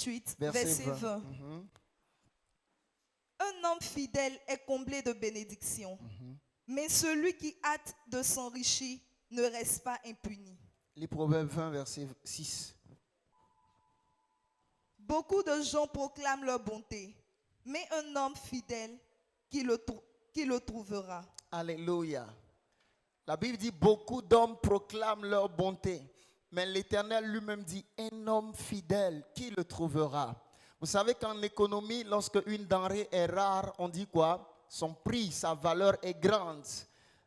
28, verset 20. Un homme fidèle est comblé de bénédictions, mais celui qui hâte de s'enrichir ne reste pas impuni. Les Proverbes 20, verset 6. Beaucoup de gens proclament leur bonté, mais un homme fidèle qui le trouvera. Alléluia. La Bible dit beaucoup d'hommes proclament leur bonté, mais l'Éternel lui-même dit un homme fidèle, qui le trouvera? Vous savez qu'en économie, lorsque une denrée est rare, on dit quoi? Son prix, sa valeur est grande.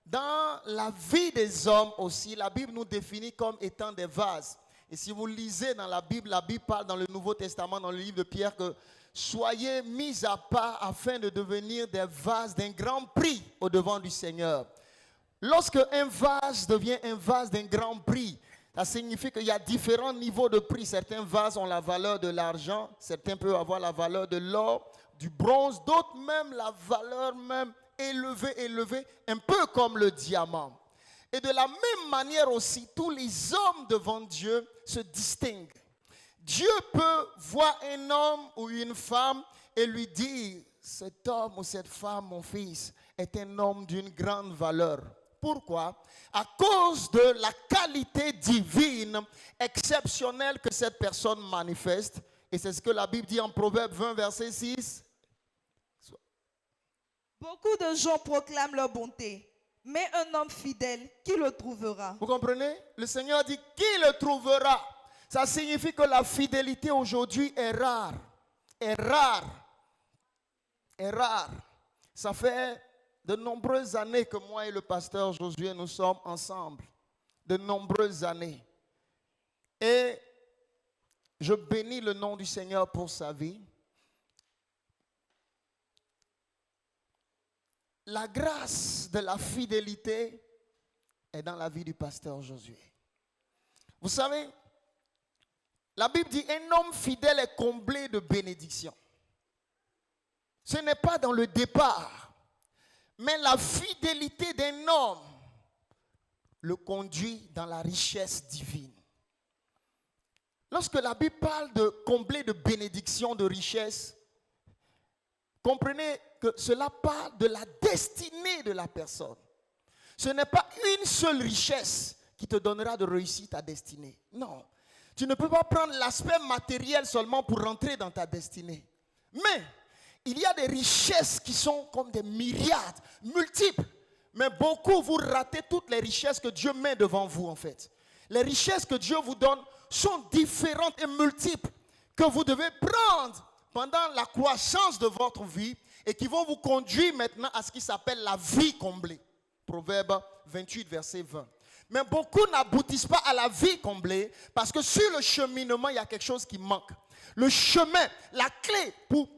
Dans la vie des hommes aussi, la Bible nous définit comme étant des vases. Et si vous lisez dans la Bible parle dans le Nouveau Testament, dans le livre de Pierre, que soyez mis à part afin de devenir des vases d'un grand prix au devant du Seigneur. Lorsque un vase devient un vase d'un grand prix, ça signifie qu'il y a différents niveaux de prix. Certains vases ont la valeur de l'argent, certains peuvent avoir la valeur de l'or, du bronze, d'autres même la valeur même élevée, un peu comme le diamant. Et de la même manière aussi, tous les hommes devant Dieu se distinguent. Dieu peut voir un homme ou une femme et lui dire, cet homme ou cette femme, mon fils, est un homme d'une grande valeur. Pourquoi? À cause de la qualité divine exceptionnelle que cette personne manifeste. Et c'est ce que la Bible dit en Proverbe 20, verset 6. Beaucoup de gens proclament leur bonté, mais un homme fidèle, qui le trouvera? Vous comprenez? Le Seigneur dit, qui le trouvera? Ça signifie que la fidélité aujourd'hui est rare. Est rare. Est rare. Ça fait de nombreuses années que moi et le pasteur Josué, nous sommes ensemble. De nombreuses années. Et je bénis le nom du Seigneur pour sa vie. La grâce de la fidélité est dans la vie du pasteur Josué. Vous savez, la Bible dit un homme fidèle est comblé de bénédictions. Ce n'est pas dans le départ, mais la fidélité d'un homme le conduit dans la richesse divine. Lorsque la Bible parle de combler de bénédictions, de richesses, comprenez que cela parle de la destinée de la personne. Ce n'est pas une seule richesse qui te donnera de réussir ta destinée. Non. Tu ne peux pas prendre l'aspect matériel seulement pour rentrer dans ta destinée. Mais il y a des richesses qui sont comme des myriades, multiples. Mais beaucoup, vous ratez toutes les richesses que Dieu met devant vous en fait. Les richesses que Dieu vous donne sont différentes et multiples que vous devez prendre pendant la croissance de votre vie et qui vont vous conduire maintenant à ce qui s'appelle la vie comblée. Proverbe 28, verset 20. Mais beaucoup n'aboutissent pas à la vie comblée parce que sur le cheminement, il y a quelque chose qui manque. Le chemin, la clé pour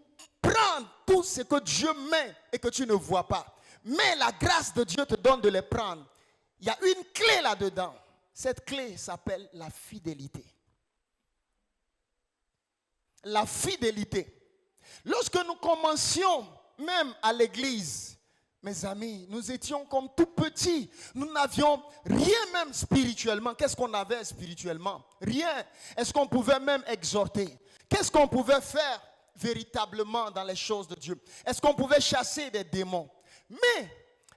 prendre tout ce que Dieu met et que tu ne vois pas. Mais la grâce de Dieu te donne de les prendre. Il y a une clé là-dedans. Cette clé s'appelle la fidélité. La fidélité. Lorsque nous commencions même à l'église, mes amis, nous étions comme tout petits. Nous n'avions rien même spirituellement. Qu'est-ce qu'on avait spirituellement? Rien. Est-ce qu'on pouvait même exhorter? Qu'est-ce qu'on pouvait faire véritablement dans les choses de Dieu? Est-ce qu'on pouvait chasser des démons? Mais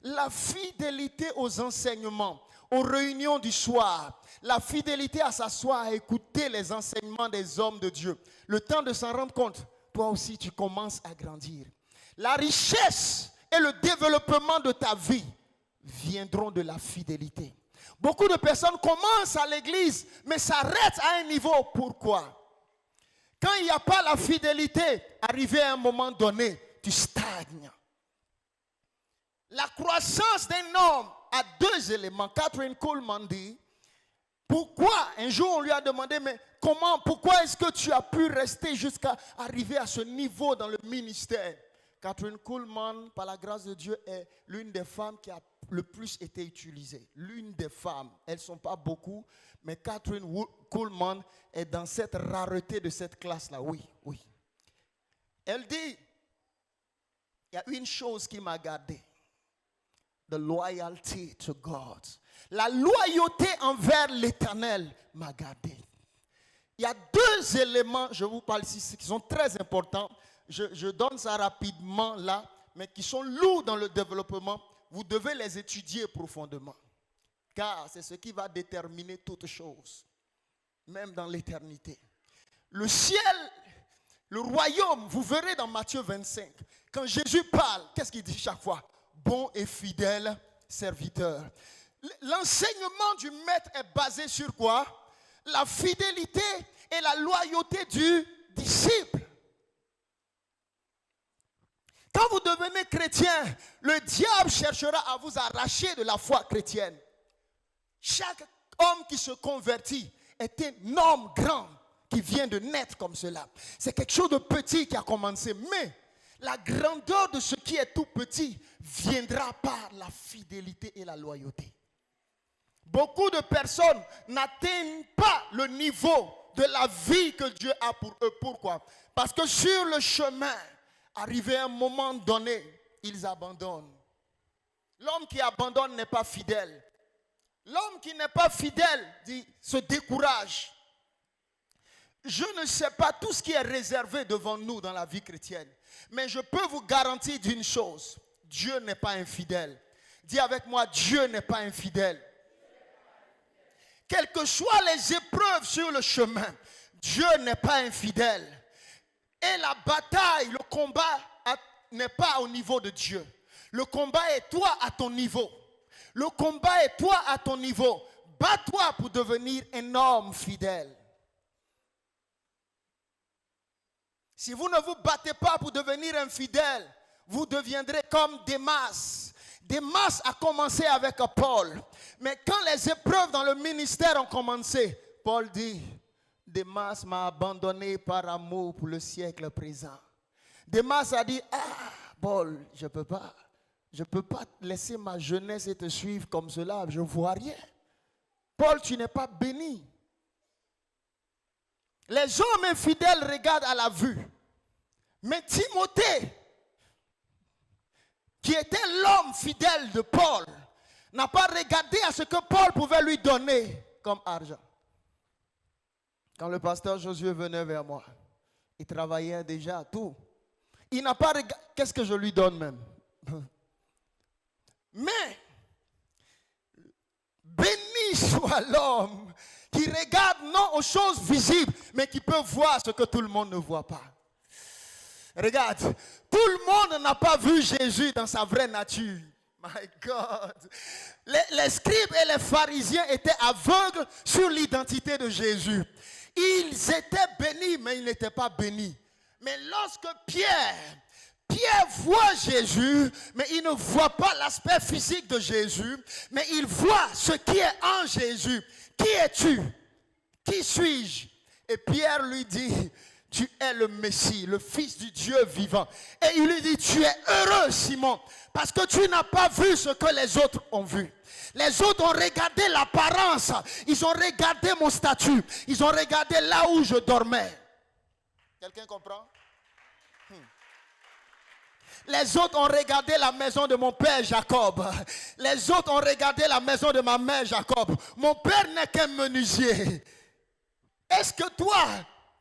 la fidélité aux enseignements, aux réunions du soir, la fidélité à s'asseoir, à écouter les enseignements des hommes de Dieu, le temps de s'en rendre compte, toi aussi tu commences à grandir. La richesse et le développement de ta vie viendront de la fidélité. Beaucoup de personnes commencent à l'église, mais s'arrêtent à un niveau. Pourquoi? Quand il n'y a pas la fidélité, arrivé à un moment donné, tu stagnes. La croissance d'un homme a deux éléments. Catherine Kuhlman dit, pourquoi, un jour on lui a demandé, mais comment, pourquoi est-ce que tu as pu rester jusqu'à arriver à ce niveau dans le ministère? Catherine Kuhlman, par la grâce de Dieu, est l'une des femmes qui a le plus été utilisée. L'une des femmes. Elles ne sont pas beaucoup, mais Catherine Kuhlman est dans cette rareté de cette classe-là. Oui, oui. Elle dit, il y a une chose qui m'a gardé. The loyalty to God. La loyauté envers l'Éternel m'a gardé. Il y a deux éléments, je vous parle ici, qui sont très importants. Je donne ça rapidement là, mais qui sont lourds dans le développement. Vous devez les étudier profondément. Car c'est ce qui va déterminer toute chose, même dans l'éternité. Le ciel, le royaume, vous verrez dans Matthieu 25, quand Jésus parle, qu'est-ce qu'il dit chaque fois? Bon et fidèle serviteur. L'enseignement du maître est basé sur quoi? La fidélité et la loyauté du disciple. Quand vous devenez chrétien, le diable cherchera à vous arracher de la foi chrétienne. Chaque homme qui se convertit est un homme grand qui vient de naître comme cela. C'est quelque chose de petit qui a commencé, mais la grandeur de ce qui est tout petit viendra par la fidélité et la loyauté. Beaucoup de personnes n'atteignent pas le niveau de la vie que Dieu a pour eux. Pourquoi? Parce que sur le chemin, arrivé à un moment donné, ils abandonnent. L'homme qui abandonne n'est pas fidèle. L'homme qui n'est pas fidèle se décourage. Je ne sais pas tout ce qui est réservé devant nous dans la vie chrétienne, mais je peux vous garantir d'une chose, Dieu n'est pas infidèle. Dis avec moi, Dieu n'est pas infidèle. Quelles que soient les épreuves sur le chemin, Dieu n'est pas infidèle. Et la bataille, le combat n'est pas au niveau de Dieu. Le combat est toi à ton niveau. Le combat est toi à ton niveau. Bats-toi pour devenir un homme fidèle. Si vous ne vous battez pas pour devenir un fidèle, vous deviendrez comme Démas. Démas a commencé avec Paul. Mais quand les épreuves dans le ministère ont commencé, Paul dit, Démas m'a abandonné par amour pour le siècle présent. Démas a dit, Paul, je ne peux pas. Je ne peux pas laisser ma jeunesse et te suivre comme cela. Je ne vois rien. Paul, tu n'es pas béni. Les hommes infidèles regardent à la vue. Mais Timothée, qui était l'homme fidèle de Paul, n'a pas regardé à ce que Paul pouvait lui donner comme argent. Quand le pasteur Josué venait vers moi, il travaillait déjà tout. Il n'a pas regardé, qu'est-ce que je lui donne même? Mais, béni soit l'homme qui regarde non aux choses visibles, mais qui peut voir ce que tout le monde ne voit pas. Regarde, tout le monde n'a pas vu Jésus dans sa vraie nature. My God. Les scribes et les pharisiens étaient aveugles sur l'identité de Jésus. Ils étaient bénis, mais ils n'étaient pas bénis. Mais lorsque Pierre voit Jésus, mais il ne voit pas l'aspect physique de Jésus, mais il voit ce qui est en Jésus. Qui es-tu? Qui suis-je? Et Pierre lui dit, tu es le Messie, le Fils du Dieu vivant. Et il lui dit, tu es heureux, Simon, parce que tu n'as pas vu ce que les autres ont vu. Les autres ont regardé l'apparence, ils ont regardé mon statut, ils ont regardé là où je dormais. Quelqu'un comprend? Les autres ont regardé la maison de mon père Jacob. Les autres ont regardé la maison de ma mère Jacob. Mon père n'est qu'un menuisier. Est-ce que toi,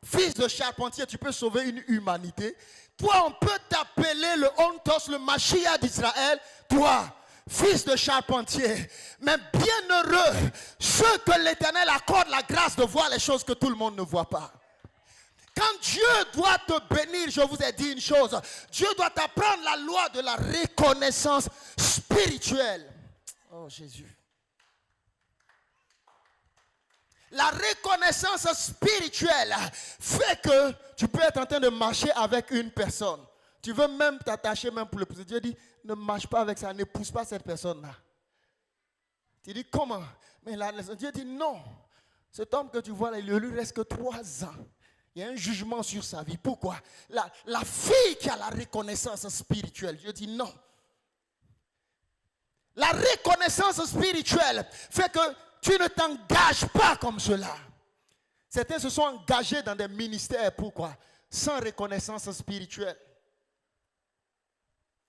fils de charpentier, tu peux sauver une humanité? Toi, on peut t'appeler le Ontos, le Mashiach d'Israël. Toi, fils de charpentier. Mais bienheureux ceux que l'Éternel accorde la grâce de voir les choses que tout le monde ne voit pas. Quand Dieu doit te bénir, je vous ai dit une chose. Dieu doit t'apprendre la loi de la reconnaissance spirituelle. Oh Jésus. La reconnaissance spirituelle fait que tu peux être en train de marcher avec une personne. Tu veux même t'attacher même pour le pousser. Dieu dit, ne marche pas avec ça, ne pousse pas cette personne-là. Tu dis, comment? Mais là, Dieu dit, non. Cet homme que tu vois là, il ne lui reste que 3 ans. Il y a un jugement sur sa vie. Pourquoi? La fille qui a la reconnaissance spirituelle, Dieu dit non. La reconnaissance spirituelle fait que tu ne t'engages pas comme cela. Certains se sont engagés dans des ministères. Pourquoi? Sans reconnaissance spirituelle.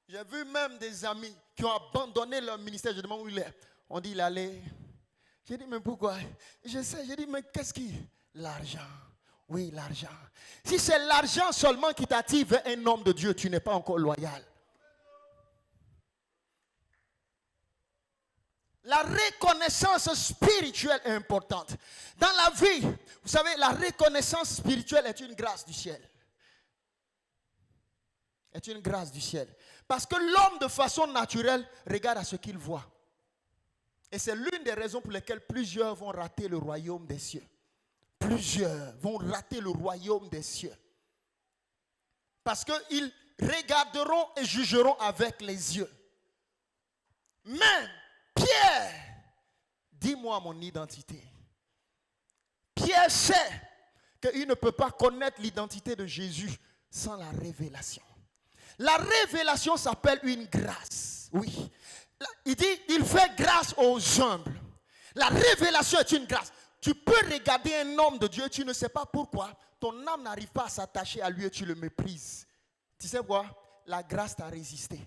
J'ai vu même des amis qui ont abandonné leur ministère. Je demande où il est. On dit il allait. J'ai dit mais pourquoi? Je sais. J'ai dit mais qu'est-ce qui? L'argent. Oui, l'argent. Si c'est l'argent seulement qui t'attire vers un homme de Dieu, tu n'es pas encore loyal. La reconnaissance spirituelle est importante. Dans la vie, vous savez, la reconnaissance spirituelle est une grâce du ciel. Est une grâce du ciel. Parce que l'homme, de façon naturelle, regarde à ce qu'il voit. Et c'est l'une des raisons pour lesquelles plusieurs vont rater le royaume des cieux. Plusieurs vont rater le royaume des cieux. Parce qu'ils regarderont et jugeront avec les yeux. Mais Pierre, dis-moi mon identité. Pierre sait qu'il ne peut pas connaître l'identité de Jésus sans la révélation. La révélation s'appelle une grâce. Oui. Il dit, il fait grâce aux humbles. La révélation est une grâce. Tu peux regarder un homme de Dieu, tu ne sais pas pourquoi. Ton âme n'arrive pas à s'attacher à lui et tu le méprises. Tu sais quoi? La grâce t'a résisté.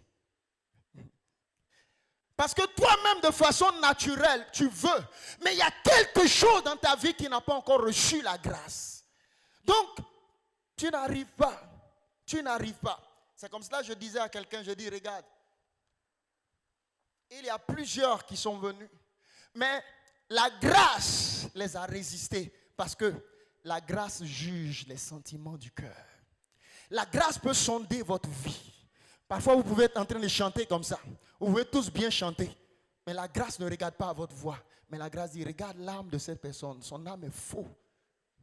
Parce que toi-même, de façon naturelle, tu veux. Mais il y a quelque chose dans ta vie qui n'a pas encore reçu la grâce. Donc, tu n'arrives pas. Tu n'arrives pas. C'est comme cela que je disais à quelqu'un, je dis, regarde, il y a plusieurs qui sont venus. Mais la grâce les a résistés. Parce que la grâce juge les sentiments du cœur. La grâce peut sonder votre vie. Parfois, vous pouvez être en train de chanter comme ça. Vous pouvez tous bien chanter. Mais la grâce ne regarde pas à votre voix. Mais la grâce dit, regarde l'âme de cette personne. Son âme est faux.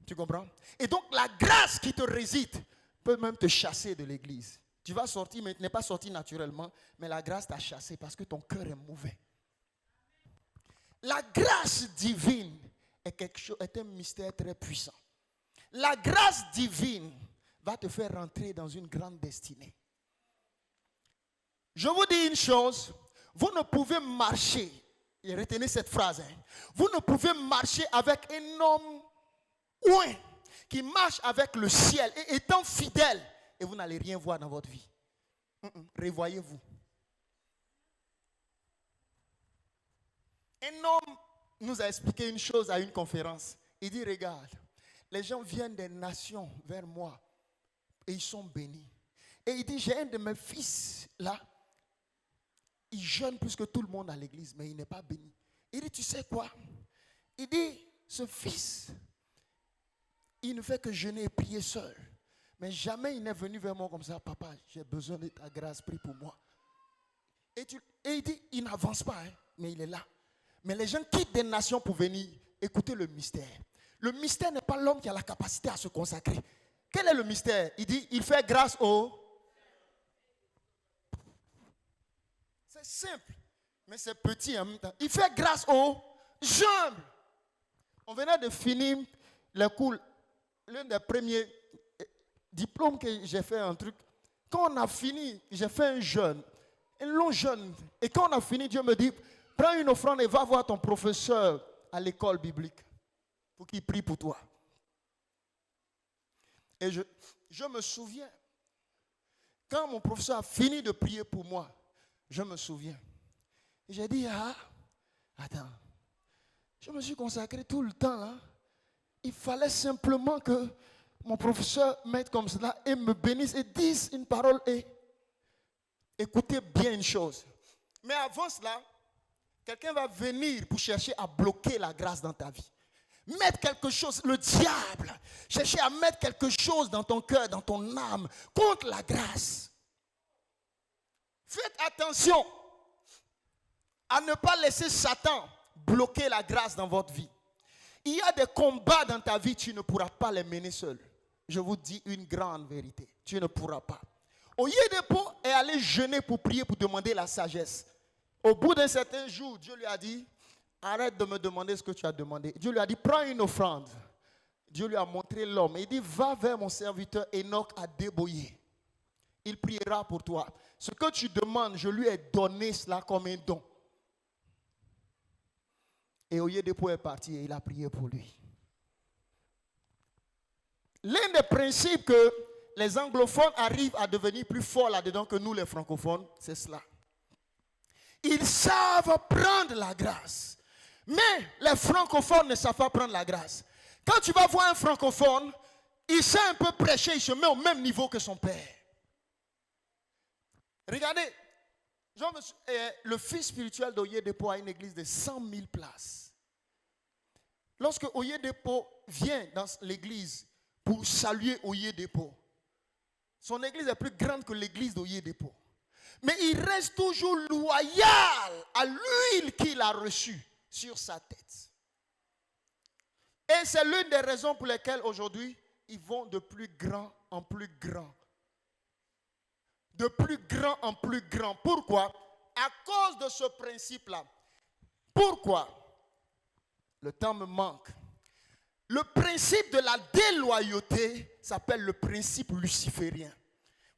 Tu comprends? Et donc, la grâce qui te résiste peut même te chasser de l'église. Tu vas sortir, mais tu n'es pas sorti naturellement. Mais la grâce t'a chassé parce que ton cœur est mauvais. La grâce divine est un mystère très puissant. La grâce divine va te faire rentrer dans une grande destinée. Je vous dis une chose, vous ne pouvez marcher, et retenez cette phrase, vous ne pouvez marcher avec un homme qui marche avec le ciel et étant fidèle, et vous n'allez rien voir dans votre vie. Revoyez-vous. Un homme nous a expliqué une chose à une conférence. Il dit, regarde, les gens viennent des nations vers moi et ils sont bénis. Et il dit, j'ai un de mes fils là, il jeûne plus que tout le monde à l'église, mais il n'est pas béni. Il dit, tu sais quoi? Il dit, ce fils, il ne fait que jeûner et prier seul. Mais jamais il n'est venu vers moi comme ça, papa, j'ai besoin de ta grâce, prie pour moi. Et il dit, il n'avance pas, mais il est là. Mais les gens quittent des nations pour venir écouter le mystère. Le mystère n'est pas l'homme qui a la capacité à se consacrer. Quel est le mystère? Il dit, il fait grâce au... C'est simple, mais c'est petit en même temps. Il fait grâce aux humbles. On venait de finir le cours, l'un des premiers diplômes que j'ai fait un truc. Quand on a fini, j'ai fait un jeûne, un long jeûne. Et quand on a fini, Dieu me dit, prends une offrande et va voir ton professeur à l'école biblique pour qu'il prie pour toi. Et je me souviens, quand mon professeur a fini de prier pour moi, je me souviens. Et j'ai dit, attends, je me suis consacré tout le temps. Hein. Il fallait simplement que mon professeur mette comme cela et me bénisse et dise une parole et écoutez bien une chose. Mais avant cela, quelqu'un va venir pour chercher à bloquer la grâce dans ta vie. Mettre quelque chose, le diable, chercher à mettre quelque chose dans ton cœur, dans ton âme, contre la grâce. Faites attention à ne pas laisser Satan bloquer la grâce dans votre vie. Il y a des combats dans ta vie, tu ne pourras pas les mener seul. Je vous dis une grande vérité, tu ne pourras pas. Oyedepo est allé jeûner pour prier, pour demander la sagesse. Au bout d'un certain jour, Dieu lui a dit, arrête de me demander ce que tu as demandé. Dieu lui a dit, prends une offrande. Dieu lui a montré l'homme. Il dit, va vers mon serviteur Enoch à Deboye. Il priera pour toi. Ce que tu demandes, je lui ai donné cela comme un don. Et Oyedepo est parti et il a prié pour lui. L'un des principes que les anglophones arrivent à devenir plus forts là-dedans que nous les francophones, c'est cela. Ils savent prendre la grâce. Mais les francophones ne savent pas prendre la grâce. Quand tu vas voir un francophone, il sait un peu prêcher, il se met au même niveau que son père. Regardez, le fils spirituel d'Oyedepo a une église de 100 000 places. Lorsque Oyedepo vient dans l'église pour saluer Oyedepo, son église est plus grande que l'église d'Oyedepo. Mais il reste toujours loyal à l'huile qu'il a reçue sur sa tête. Et c'est l'une des raisons pour lesquelles aujourd'hui, ils vont de plus grand en plus grand. De plus grand en plus grand. Pourquoi? À cause de ce principe-là. Pourquoi? Le temps me manque. Le principe de la déloyauté s'appelle le principe luciférien.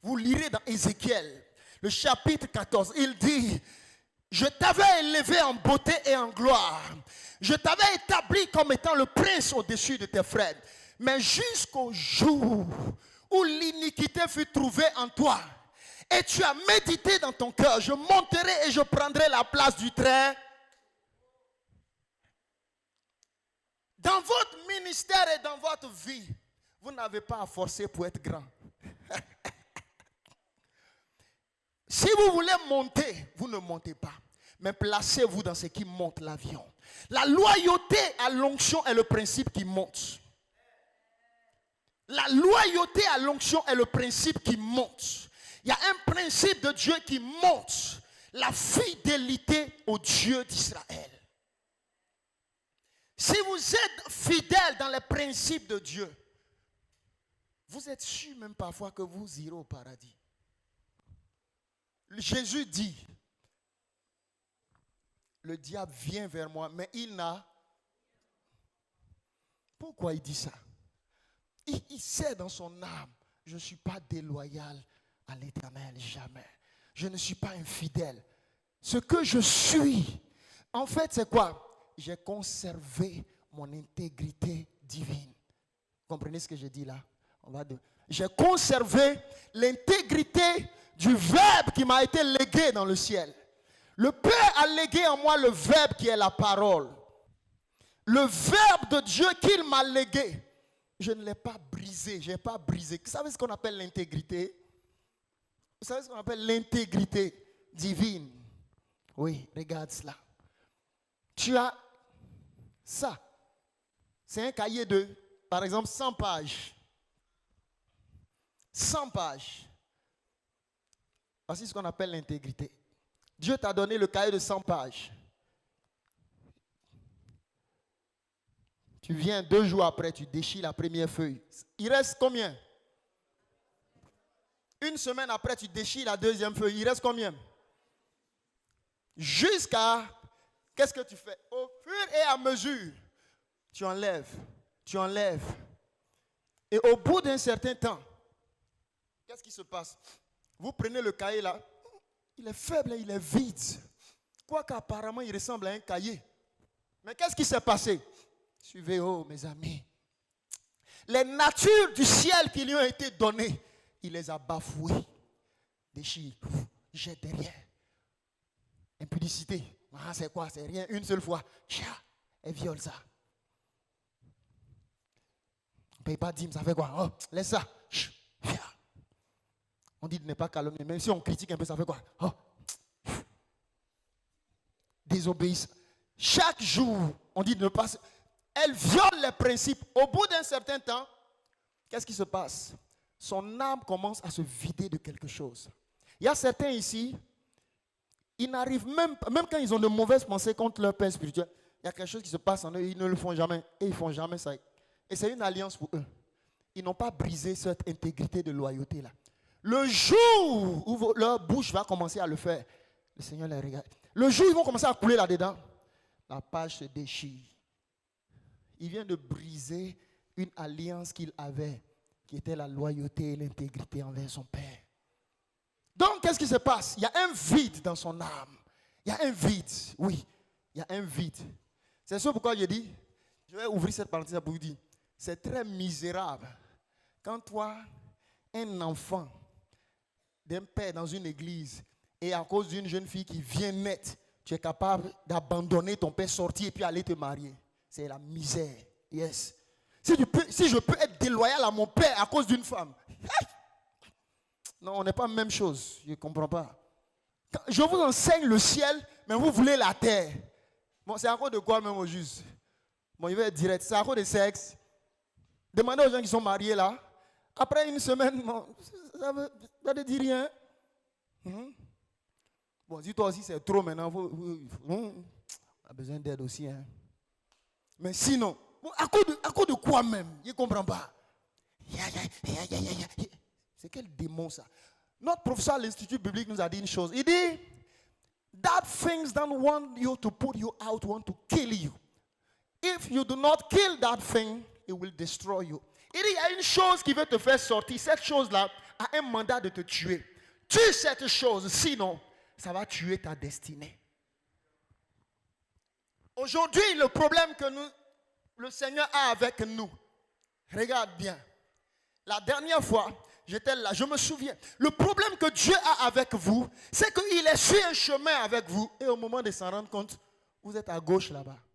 Vous lirez dans Ézéchiel, le chapitre 14, il dit: je t'avais élevé en beauté et en gloire. Je t'avais établi comme étant le prince au-dessus de tes frères. Mais jusqu'au jour où l'iniquité fut trouvée en toi, et tu as médité dans ton cœur, je monterai et je prendrai la place du très. Dans votre ministère et dans votre vie, vous n'avez pas à forcer pour être grand. Si vous voulez monter, vous ne montez pas. Mais placez-vous dans ce qui monte l'avion. La loyauté à l'onction est le principe qui monte. La loyauté à l'onction est le principe qui monte. Il y a un principe de Dieu qui monte. La fidélité au Dieu d'Israël. Si vous êtes fidèle dans les principes de Dieu, vous êtes sûr même parfois que vous irez au paradis. Jésus dit, le diable vient vers moi, mais il n'a... Pourquoi il dit ça? Il sait dans son âme, je ne suis pas déloyal à l'Éternel, jamais. Je ne suis pas infidèle. Ce que je suis, en fait, c'est quoi? J'ai conservé mon intégrité divine. Comprenez ce que je dis là? J'ai conservé l'intégrité du verbe qui m'a été légué dans le ciel. Le Père a légué en moi le verbe qui est la parole. Le verbe de Dieu qu'il m'a légué. Je ne l'ai pas brisé, je n'ai pas brisé. Vous savez ce qu'on appelle l'intégrité? Vous savez ce qu'on appelle l'intégrité divine? Oui, regarde cela. Tu as ça. C'est un cahier de, par exemple, 100 pages. 100 pages. Voici ce qu'on appelle l'intégrité. Dieu t'a donné le cahier de 100 pages. Tu viens 2 jours après, tu déchires la première feuille. Il reste combien? 1 semaine après, tu déchires la deuxième feuille. Il reste combien? Jusqu'à... Qu'est-ce que tu fais? Au fur et à mesure, tu enlèves, tu enlèves. Et au bout d'un certain temps, qu'est-ce qui se passe? Vous prenez le cahier là, il est faible, il est vide. Quoique apparemment il ressemble à un cahier. Mais qu'est-ce qui s'est passé? Suivez, oh mes amis. Les natures du ciel qui lui ont été données, il les a bafouées. Déchire, jette derrière. Impudicité. Ah, c'est quoi? C'est rien. Une seule fois. Elle viole ça. On ne paye pas dîme, ça fait quoi? Oh, laisse ça. On dit de ne pas calomnier. Même si on critique un peu, ça fait quoi? Oh. Désobéissance. Chaque jour, on dit de ne pas... Elle viole les principes. Au bout d'un certain temps, qu'est-ce qui se passe? Son âme commence à se vider de quelque chose. Il y a certains ici, ils n'arrivent même quand ils ont de mauvaises pensées contre leur père spirituel, il y a quelque chose qui se passe en eux, ils ne le font jamais. Et ils ne font jamais ça. Et c'est une alliance pour eux. Ils n'ont pas brisé cette intégrité de loyauté là. Le jour où leur bouche va commencer à le faire, le Seigneur les regarde. Le jour où ils vont commencer à couler là-dedans, la page se déchire. Il vient de briser une alliance qu'il avait, qui était la loyauté et l'intégrité envers son Père. Donc, qu'est-ce qui se passe? Il y a un vide dans son âme. Il y a un vide, oui. Il y a un vide. C'est ça pourquoi je dis, je vais ouvrir cette parenthèse pour vous dire, c'est très misérable quand toi, un enfant d'un père dans une église, et à cause d'une jeune fille qui vient naître, tu es capable d'abandonner ton père, sortir et puis aller te marier. C'est la misère. Yes. Si je peux être déloyal à mon père à cause d'une femme. Non, on n'est pas la même chose. Je ne comprends pas. Je vous enseigne le ciel, mais vous voulez la terre. Bon, c'est à cause de quoi même au juste? Bon, il va être direct. C'est à cause de sexe. Demandez aux gens qui sont mariés là. Après une semaine, bon, ça ne dit rien. Bon, si toi aussi c'est trop maintenant, on a besoin d'aide aussi. Hein. Mais sinon, bon, à cause de quoi même? Je ne comprends pas. C'est quel démon ça? Notre professeur à l'Institut biblique nous a dit une chose. Il dit, that things don't want you to put you out, want to kill you. If you do not kill that thing, it will destroy you. Il dit, il y a une chose qui veut te faire sortir. Cette chose-là a un mandat de te tuer. Tue cette chose, sinon, ça va tuer ta destinée. Aujourd'hui, le problème que le Seigneur a avec nous, regarde bien. La dernière fois, j'étais là, je me souviens. Le problème que Dieu a avec vous, c'est qu'il est sur un chemin avec vous. Et au moment de s'en rendre compte, vous êtes à gauche là-bas.